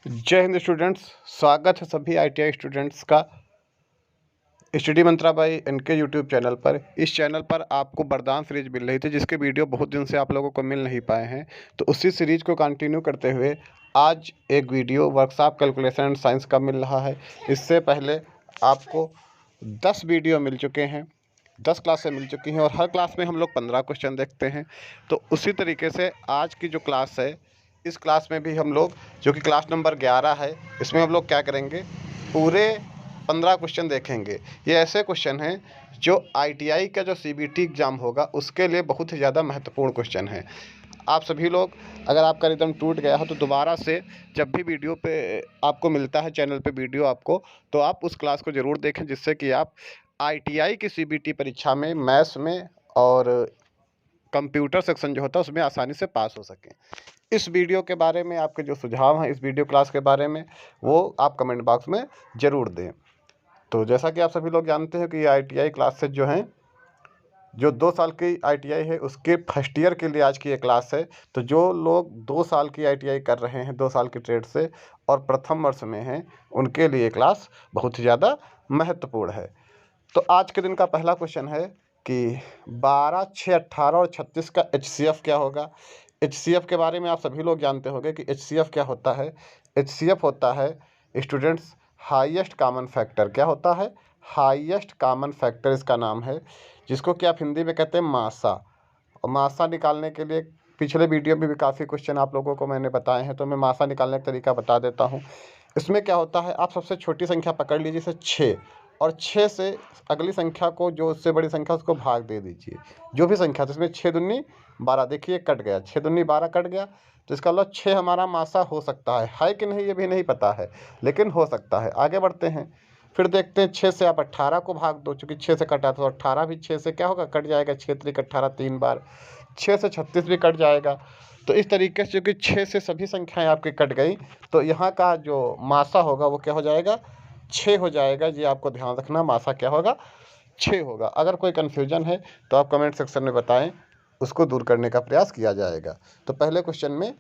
जय हिंद स्टूडेंट्स। स्वागत है सभी आईटीआई स्टूडेंट्स का स्टडी मंत्रा बाई इनके यूट्यूब चैनल पर। इस चैनल पर आपको वरदान सीरीज मिल रही थी जिसके वीडियो बहुत दिन से आप लोगों को मिल नहीं पाए हैं, तो उसी सीरीज को कंटिन्यू करते हुए आज एक video workshop calculation and science का मिल रहा है। इससे पहले आपको 10 वीडियो मिल चुके हैं, 10 क्लासें मिल चुकी हैं और हर क्लास में हम लोग 15 क्वेश्चन देखते हैं। तो उसी तरीके से आज की जो क्लास है, इस क्लास में भी हम लोग, जो कि क्लास नंबर 11 है, इसमें हम लोग क्या करेंगे, पूरे 15 क्वेश्चन देखेंगे। ये ऐसे क्वेश्चन हैं जो आईटीआई का जो सीबीटी एग्ज़ाम होगा उसके लिए बहुत ही ज़्यादा महत्वपूर्ण क्वेश्चन है। आप सभी लोग, अगर आपका रिदम टूट गया हो तो दोबारा से जब भी वीडियो पे आपको मिलता है चैनल पे वीडियो आपको, तो आप उस क्लास को ज़रूर देखें, जिससे कि आप आईटीआई की सीबीटी परीक्षा में मैथ्स में और कंप्यूटर सेक्शन जो होता है उसमें आसानी से पास हो सकें। इस वीडियो के बारे में आपके जो सुझाव हैं इस वीडियो क्लास के बारे में, वो आप कमेंट बॉक्स में ज़रूर दें। तो जैसा कि आप सभी लोग जानते हैं कि ये आईटीआई क्लासेज जो हैं, जो 2 साल की आईटीआई है उसके फर्स्ट ईयर के लिए आज की ये क्लास है। तो जो लोग 2 साल की आईटीआई कर रहे हैं 2 साल की ट्रेड से और प्रथम वर्ष में हैं, उनके लिए क्लास बहुत ही ज़्यादा महत्वपूर्ण है। तो आज के दिन का पहला क्वेश्चन है कि 12, 6, 18 और 36 का एचसीएफ क्या होगा। एचसीएफ के बारे में आप सभी लोग जानते होंगे कि एचसीएफ क्या होता है। एचसीएफ होता है स्टूडेंट्स हाईएस्ट कॉमन फैक्टर। क्या होता है? हाईएस्ट कॉमन फैक्टर इसका नाम है, जिसको कि आप हिंदी में कहते हैं मासा। और मासा निकालने के लिए पिछले वीडियो में भी काफ़ी क्वेश्चन आप लोगों को मैंने बताए हैं, तो मैं मासा निकालने का तरीका बता देता हूँ। इसमें क्या होता है, आप सबसे छोटी संख्या पकड़ लीजिए, जैसे 6, और 6 से अगली संख्या को, जो उससे बड़ी संख्या, उसको भाग दे दीजिए। जो भी संख्या, तो इसमें 6 दूनी 12, देखिए कट गया, 6 दूनी 12 कट गया। तो इसका मतलब 6 हमारा मासा हो सकता है कि नहीं ये भी नहीं पता है, लेकिन हो सकता है। आगे बढ़ते हैं, फिर देखते हैं 6 से आप 18 को भाग दो, चूँकि 6 से कटा तो 18 भी 6 से क्या होगा, कट जाएगा। 6 3 18, 3 बार। 6 से 36 भी कट जाएगा। तो इस तरीके से क्योंकि 6 से सभी संख्याएं आपकी कट गई, तो यहाँ का जो मासा होगा वो क्या हो जाएगा, 6 हो जाएगा। ये आपको ध्यान रखना, मासा क्या होगा, 6 होगा। अगर कोई कन्फ्यूजन है तो आप कमेंट सेक्शन में बताएं, उसको दूर करने का प्रयास किया जाएगा। तो पहले क्वेश्चन में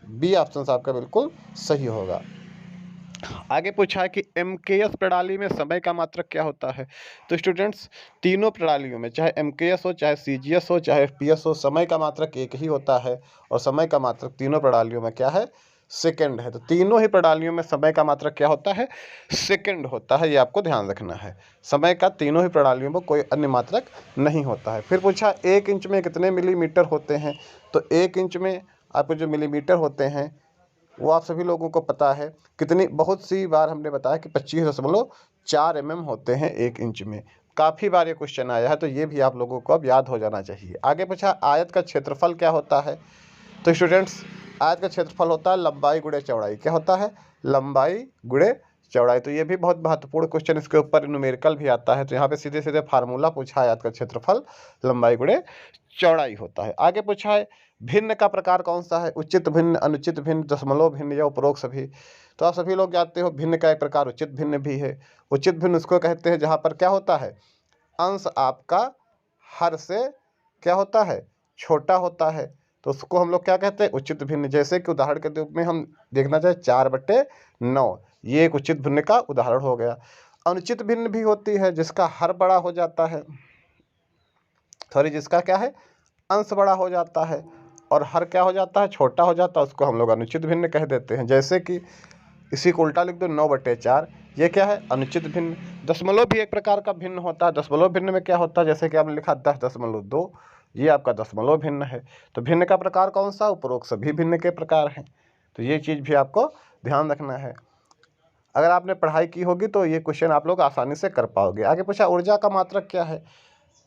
बी ऑप्शन आपका बिल्कुल सही होगा। आगे पूछा है कि एमकेएस प्रणाली में समय का मात्रक क्या होता है। तो स्टूडेंट्स, तीनों प्रणालियों में, चाहे एमकेएस हो, चाहे सीजीएस हो, चाहे एफपीएस हो, समय का मात्रक एक ही होता है। और समय का मात्रक तीनों प्रणालियों में क्या है, सेकंड है। तो तीनों ही प्रणालियों में समय का मात्रक क्या होता है, सेकंड होता है। ये आपको ध्यान रखना है, समय का तीनों ही प्रणालियों में कोई अन्य मात्रक नहीं होता है। फिर पूछा 1 इंच में कितने मिलीमीटर होते हैं। तो 1 इंच में आपको जो मिलीमीटर होते हैं वो आप सभी लोगों को पता है कितनी, बहुत सी बार हमने बताया कि 25.4 mm होते हैं 1 इंच में। काफ़ी बार ये क्वेश्चन आया है, तो ये भी आप लोगों को अब याद हो जाना चाहिए। आगे पूछा आयत का क्षेत्रफल क्या होता है। तो स्टूडेंट्स, आयत का क्षेत्रफल होता है लंबाई गुणे चौड़ाई। क्या होता है, लंबाई गुणे चौड़ाई। तो ये भी बहुत महत्वपूर्ण क्वेश्चन, इसके ऊपर न्यूमेरिकल भी आता है। तो यहाँ पे सीधे सीधे फार्मूला पूछा है, आयत का क्षेत्रफल लंबाई गुणे चौड़ाई होता है। आगे पूछा है भिन्न का प्रकार कौन सा है, उचित भिन्न, अनुचित भिन्न, दशमलव भिन्न या उपरोक्त सभी। तो आप सभी लोग जानते हो भिन्न का एक प्रकार उचित भिन्न भी है। उचित भिन्न उसको कहते हैं जहाँ पर क्या होता है, अंश आपका हर से क्या होता है, छोटा होता है। तो उसको हम लोग क्या कहते हैं, उचित भिन्न। जैसे कि उदाहरण के रूप में हम देखना चाहे 4/9, ये एक उचित भिन्न का उदाहरण हो गया। अनुचित भिन्न भी होती है जिसका हर बड़ा हो जाता है, सॉरी, जिसका क्या है, अंश बड़ा हो जाता है और हर क्या हो जाता है, छोटा हो जाता है। उसको हम लोग अनुचित भिन्न कह देते हैं। जैसे कि इसी को उल्टा लिख दो, 9/4, ये क्या है, अनुचित भिन्न। दशमलव भी एक प्रकार का भिन्न होता है। दशमलव भिन्न में क्या होता है, जैसे कि आपने लिखा 10.2, ये आपका दशमलव भिन्न है। तो भिन्न का प्रकार कौन सा, उपरोक्त सभी भिन्न के प्रकार हैं। तो ये चीज़ भी आपको ध्यान रखना है। अगर आपने पढ़ाई की होगी तो ये क्वेश्चन आप लोग आसानी से कर पाओगे। आगे पूछा ऊर्जा का मात्रक क्या है।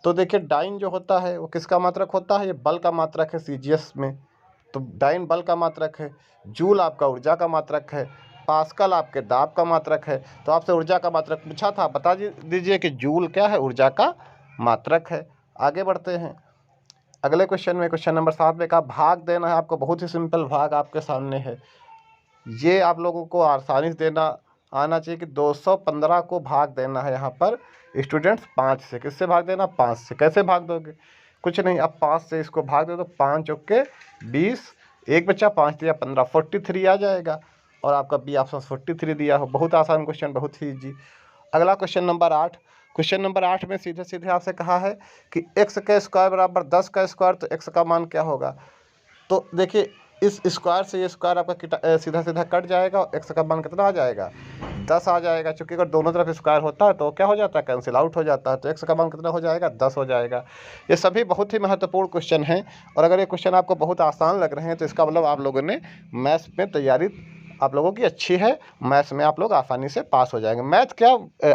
तो देखिए डाइन जो होता है वो किसका मात्रक होता है, ये बल का मात्रक है सीजीएस में। तो डाइन बल का मात्रक है, जूल आपका ऊर्जा का मात्रक है, पास्कल आपके दाब का मात्रक है। तो आपसे ऊर्जा का मात्रक पूछा था, बता दीजिए कि जूल क्या है, ऊर्जा का मात्रक है। आगे बढ़ते हैं अगले क्वेश्चन में। क्वेश्चन नंबर 7 में कहा भाग देना है आपको। बहुत ही सिंपल भाग आपके सामने है, ये आप लोगों को आसानी से देना आना चाहिए कि 215 को भाग देना है यहाँ पर स्टूडेंट्स 5 से। किससे भाग देना, 5 से। कैसे भाग दोगे, कुछ नहीं, अब 5 से इसको भाग दो तो 5 चौके 20, एक बच्चा 5 दिया 15, 43 आ जाएगा। और आपका बी ऑप्शन 43 दिया हो। बहुत आसान क्वेश्चन, बहुत ही ईजी। अगला क्वेश्चन नंबर 8। क्वेश्चन नंबर 8 में सीधे सीधे आपसे कहा है कि x का स्क्वायर बराबर 10 का स्क्वायर, तो x का मान क्या होगा। तो देखिए इस स्क्वायर से ये स्क्वायर आपका सीधा सीधा कट जाएगा और x का मान कितना आ जाएगा, 10 आ जाएगा। क्योंकि अगर दोनों तरफ स्क्वायर होता है तो क्या हो जाता है, कैंसिल आउट हो जाता है। तो x का मान कितना हो जाएगा, 10 हो जाएगा। ये सभी बहुत ही महत्वपूर्ण क्वेश्चन हैं, और अगर ये क्वेश्चन आपको बहुत आसान लग रहे हैं तो इसका मतलब आप लोगों ने मैथ्स में तैयारी आप लोगों की अच्छी है। मैथ्स में आप लोग आसानी से पास हो जाएंगे। मैथ क्या,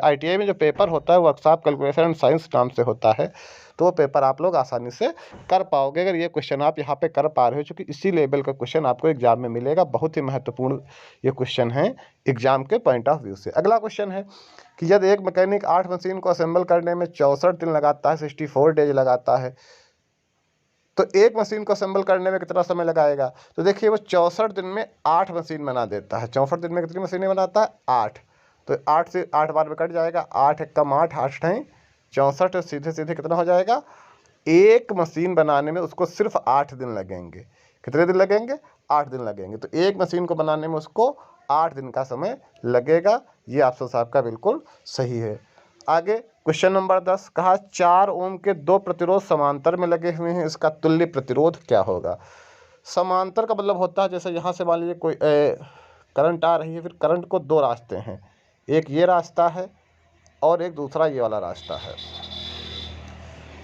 ITI में जो पेपर होता है वर्कशॉप कैलकुलेशन एंड साइंस नाम से होता है, तो वो पेपर आप लोग आसानी से कर पाओगे अगर ये क्वेश्चन आप यहाँ पे कर पा रहे हो। क्योंकि इसी लेवल का क्वेश्चन आपको एग्जाम में मिलेगा। बहुत ही महत्वपूर्ण ये क्वेश्चन है एग्जाम के पॉइंट ऑफ व्यू से। अगला क्वेश्चन है कि यदि एक मैकेनिक 8 मशीन को असेंबल करने में 64 दिन लगाता है, 64 डेज लगाता है, तो एक मशीन को असेंबल करने में कितना समय लगाएगा। तो देखिए वो 64 दिन में 8 मशीन बना देता है। 64 दिन में कितनी मशीनें बनाता है, 8। तो 8 से 8 बार में कट जाएगा, 8 एकम 8, 8 नहीं 64, सीधे सीधे कितना हो जाएगा, एक मशीन बनाने में उसको सिर्फ 8 दिन लगेंगे। कितने दिन लगेंगे, 8 दिन लगेंगे। तो एक मशीन को बनाने में उसको 8 दिन का समय लगेगा। ये ऑप्शन आपका बिल्कुल सही है। आगे क्वेश्चन नंबर 10 कहा 4 ओम के 2 प्रतिरोध समांतर में लगे हुए हैं, इसका तुल्य प्रतिरोध क्या होगा। समांतर का मतलब होता है जैसे यहाँ से मान लीजिए कोई करंट आ रही है, फिर करंट को 2 रास्ते हैं, एक ये रास्ता है और एक दूसरा ये वाला रास्ता है।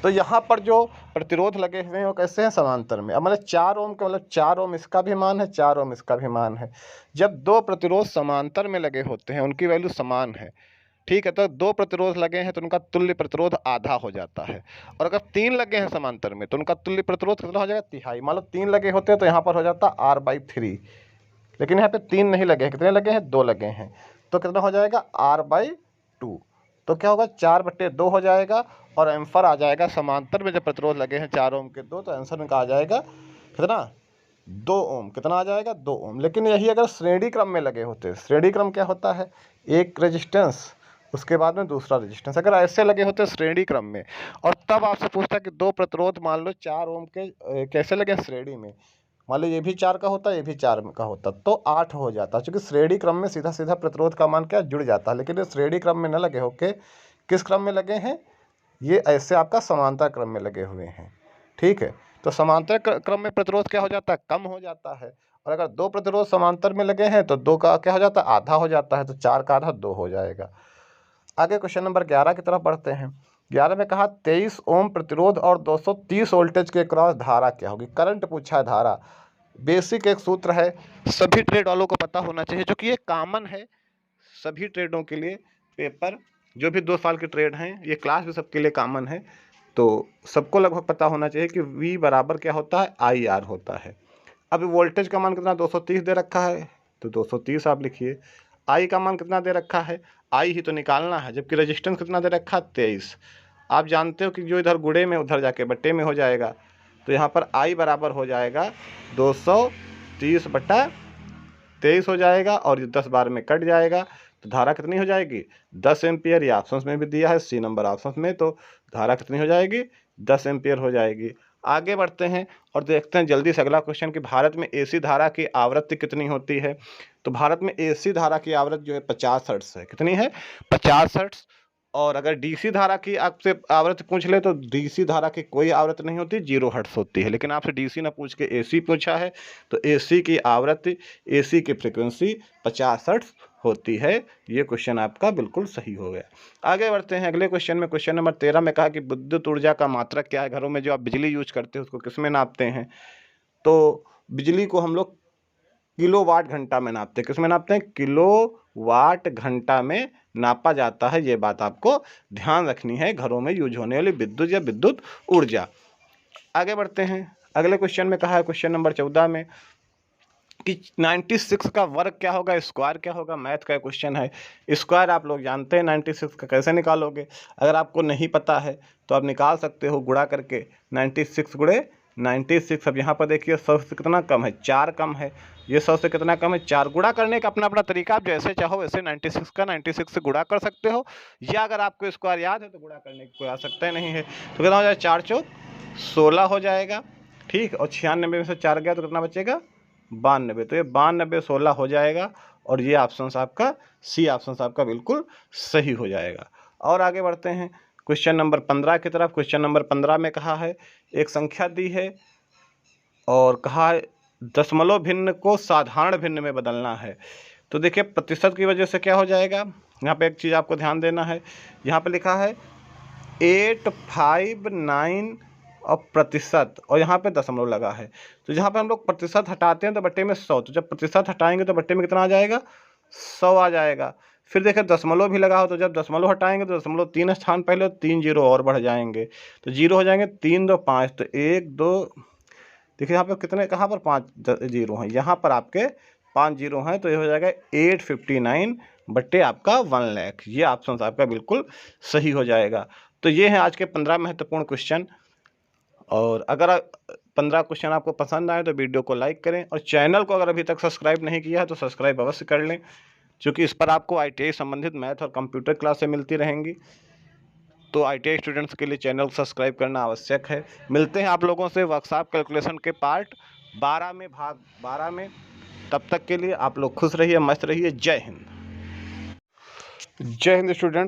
तो यहाँ पर जो प्रतिरोध लगे हुए हैं वो कैसे हैं, समांतर में। अब मतलब 4 ओम का मतलब 4 ओम इसका भी मान है, 4 ओम इसका भी मान है। जब 2 प्रतिरोध समांतर में लगे होते हैं, उनकी वैल्यू समान है, ठीक है, तो 2 प्रतिरोध लगे हैं तो उनका तुल्य प्रतिरोध आधा हो जाता है। और अगर 3 लगे हैं समांतर में तो उनका तुल्य प्रतिरोध कितना हो जाएगा, तिहाई। मान लो 3 लगे होते हैं तो यहाँ पर हो जाता R/3, लेकिन यहाँ पे 3 नहीं लगे हैं। कितने लगे हैं, 2 लगे हैं, तो कितना हो जाएगा, R/2। तो क्या होगा, 4/2 हो जाएगा। और आंसर आ जाएगा, समांतर में जब प्रतिरोध लगे हैं 4 ओम के 2, तो आंसर इनका आ जाएगा कितना, 2 ओम। कितना आ जाएगा, 2 ओम। लेकिन यही अगर श्रेणी क्रम में लगे होते, श्रेणी क्रम क्या होता है, एक रेजिस्टेंस उसके बाद में दूसरा रेजिस्टेंस, अगर ऐसे लगे होते श्रेणी क्रम में, और तब आपसे पूछता कि 2 प्रतिरोध मान लो 4 ओम के कैसे लगे श्रेणी में, मान लो ये भी 4 का होता, ये भी 4 का होता, तो 8 हो जाता। क्योंकि श्रेणी क्रम में सीधा सीधा प्रतिरोध का मान क्या जुड़ जाता है। लेकिन ये श्रेणी क्रम में न लगे होके किस क्रम में लगे हैं, ये ऐसे आपका समांतर क्रम में लगे हुए हैं, ठीक है। तो समांतर क्रम में प्रतिरोध क्या हो जाता है, कम हो जाता है। और अगर 2 प्रतिरोध समांतर में लगे हैं तो 2 का क्या हो जाता है, आधा हो जाता है। तो 4 का आधा 2 हो जाएगा। आगे क्वेश्चन नंबर 11 की तरफ बढ़ते हैं। 11 में कहा 23 ओम प्रतिरोध और 230 वोल्टेज के क्रॉस धारा क्या होगी। करंट पूछा है, धारा। बेसिक एक सूत्र है, सभी ट्रेड वालों को पता होना चाहिए, जो कि ये कॉमन है सभी ट्रेडों के लिए। पेपर जो भी 2 साल के ट्रेड हैं, ये क्लास भी सबके लिए कॉमन है, तो सबको लगभग पता होना चाहिए कि V बराबर क्या होता है, IR होता है। अब वोल्टेज का मान कितना, 230 दे रखा है, तो 230 आप लिखिए। I का मान कितना दे रखा है, I ही तो निकालना है, जबकि रेजिस्टेंस कितना दे रखा है, 23। आप जानते हो कि जो इधर गुणे में उधर जाके बट्टे में हो जाएगा, तो यहाँ पर I बराबर हो जाएगा 230/23 हो जाएगा, और 10 बार में कट जाएगा। तो धारा कितनी हो जाएगी, 10 एम्पियर। ये ऑप्शन में भी दिया है, C नंबर ऑप्शन में, तो धारा कितनी हो जाएगी, 10 एम्पियर हो जाएगी। आगे बढ़ते हैं और देखते हैं जल्दी से अगला क्वेश्चन कि भारत में AC धारा की आवृत्ति कितनी होती है। तो भारत में AC धारा की आवृत्ति जो है 50 हर्ट्ज है। कितनी है, 50 हर्ट्ज। और अगर DC धारा की आपसे आवृत्ति पूछ ले तो DC धारा की कोई आवृत्ति नहीं होती, 0 हर्ट्ज होती है। लेकिन आपसे DC ना पूछ के AC पूछा है, तो AC की आवृत्ति, AC की फ्रिक्वेंसी 50 हर्ट्ज होती है। ये क्वेश्चन आपका बिल्कुल सही हो गया। आगे बढ़ते हैं अगले क्वेश्चन में। क्वेश्चन नंबर 13 में कहा कि विद्युत ऊर्जा का मात्रक क्या है। घरों में जो आप बिजली यूज करते हैं उसको किस में नापते हैं। तो बिजली को हम लोग किलोवाट घंटा में नापते हैं। किस में नापते हैं, किलोवाट घंटा में नापा जाता है। ये बात आपको ध्यान रखनी है, घरों में यूज होने वाली विद्युत या विद्युत ऊर्जा। आगे बढ़ते हैं अगले क्वेश्चन में कहा है, क्वेश्चन नंबर 14 में कि 96 का वर्ग क्या होगा, स्क्वायर क्या होगा। मैथ का क्वेश्चन है। स्क्वायर आप लोग जानते हैं, 96 का कैसे निकालोगे। अगर आपको नहीं पता है तो आप निकाल सकते हो गुणा करके, 96 गुणे 96। अब यहाँ पर देखिए 100 से कितना कम है, 4 कम है। ये 100 से कितना कम है, 4। गुणा करने का अपना अपना तरीका, आप जैसे चाहो वैसे 96 का 96 से गुणा कर सकते हो, या अगर आपको स्क्वायर याद है तो गुणा करने की कोई आवश्यकता नहीं है। तो कितना हो जाएगा, 4 चौक 16 हो जाएगा, ठीक। और 96 में से 4 गया तो कितना बचेगा, 92। तो ये 92 16 हो जाएगा और ये ऑप्शन आपका सी ऑप्शन आपका बिल्कुल सही हो जाएगा। और आगे बढ़ते हैं क्वेश्चन नंबर 15 की तरफ। क्वेश्चन नंबर 15 में कहा है एक संख्या दी है और कहा है दशमलव भिन्न को साधारण भिन्न में बदलना है। तो देखिए प्रतिशत की वजह से क्या हो जाएगा, यहाँ पे एक चीज़ आपको ध्यान देना है, यहाँ पे लिखा है 859 और प्रतिशत और यहाँ पे दशमलव लगा है। तो जहाँ पे हम लोग प्रतिशत हटाते हैं तो बट्टे में 100, तो जब प्रतिशत हटाएंगे तो बट्टे में कितना आ जाएगा, 100 आ जाएगा। फिर देखिए दशमलव भी लगा हो तो जब दशमलव हटाएंगे तो दशमलव 3 स्थान पहले 3 जीरो और बढ़ जाएंगे, तो जीरो हो जाएंगे 3 2 5, तो 1 2 देखिए यहाँ पे कितने, कहाँ पर 5 जीरो हैं, यहाँ पर आपके 5 जीरो हैं, तो ये हो जाएगा 859 बट्टे आपका 1 लाख। ये ऑप्शन आपका बिल्कुल सही हो जाएगा। तो ये है आज के 15 महत्वपूर्ण क्वेश्चन। और अगर 15 क्वेश्चन आपको पसंद आए तो वीडियो को लाइक करें और चैनल को अगर अभी तक सब्सक्राइब नहीं किया है तो सब्सक्राइब अवश्य कर लें, क्योंकि इस पर आपको ITI संबंधित मैथ और कंप्यूटर क्लासें मिलती रहेंगी। तो ITI स्टूडेंट्स के लिए चैनल को सब्सक्राइब करना आवश्यक है। मिलते हैं आप लोगों से वर्कशॉप कैलकुलेशन के पार्ट 12 में, भाग 12 में। तब तक के लिए आप लोग खुश रहिए, मस्त रहिए। जय हिंद। जय हिंद स्टूडेंट्स।